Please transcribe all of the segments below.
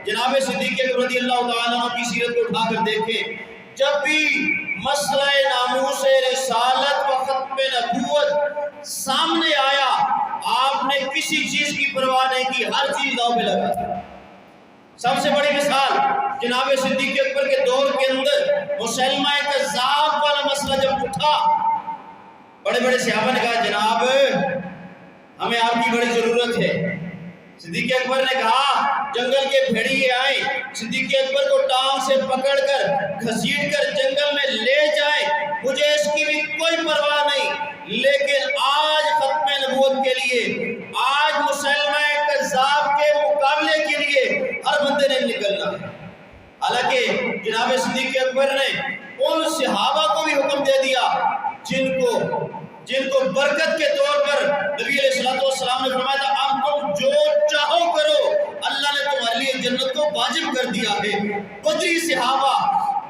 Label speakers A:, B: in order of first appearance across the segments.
A: جناب صدیق اکبر رضی اللہ تعالیٰ عنہ کی سیرت کو اٹھا کر دیکھیں، جب بھی مسئلہ ناموس رسالت و ختم نبوت سامنے آیا، آپ نے کسی چیز کی پرواہ نہیں کی، ہر چیز داؤ پہ لگا تھا۔ سب سے بڑی مثال جناب صدیق اکبر کے دور کے اندر مسلمہ کذاب والا مسئلہ جب اٹھا، بڑے بڑے صحابہ نے کہا جناب ہمیں آپ کی بڑی ضرورت ہے۔ صدیق اکبر نے کہا جنگل کے بھیڑیے آئیں، صدیق اکبر کو ٹانگ سے پکڑ کر گھسیٹ کر جنگل میں لے جائیں، مجھے اس کی بھی کوئی پرواہ نہیں، لیکن آج ختم نبوت کے لیے، آج مسلمہ کذاب کے مقابلے کے لیے ہر بندے نے نکلنا ہے۔ حالانکہ جناب صدیق اکبر نے ان صحابہ کو بھی حکم دے دیا جن کو برکت کے طور پر نبی علیہ السلام نے فرمایا تھا اب تم جو چاہو کرو، اللہ نے تمہارے لیے جنت کو واجب کر دیا ہے۔ بدری صحابہ،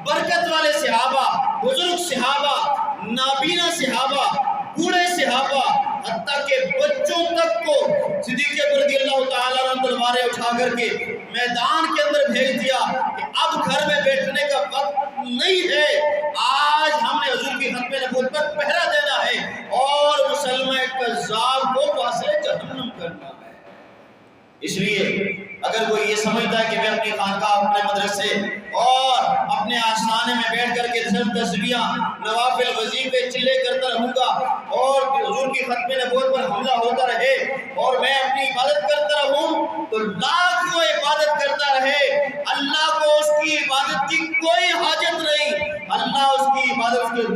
A: برکت والے صحابہ، بزرگ صحابہ، نابینا صحابہ، بوڑھے صحابہ، حتیٰ کہ بچوں تک کو صدیق اکبر رضی اللہ تعالیٰ عنہ تلواریں اٹھا کر کے میدان کے اندر بھیج دیا کہ اب گھر میں بیٹھنے کا وقت نہیں ہے، آج ہم نے حضور کی ختم نبوت پر پہرا دینا ہے اور مسلمہ کذاب کو پاسے جہنم کرنا ہے۔ اس لیے اگر کوئی یہ سمجھتا ہے کہ میں اپنی خانقاہ، اپنے مدرسے اور اپنے آستانے میں بیٹھ کر کے تسبیحاں، نوافل، وظیفے چلے کرتا رہوں گا اور حضور کی ختم نبوت پر حملہ ہوتا رہے اور میں اپنی عبادت کرتا رہوں، تو لاکھ وہ عبادت کرتا رہے، اللہ کو اس کی عبادت کی کوئی حاجت نہیں، اللہ اس کی عبادت کے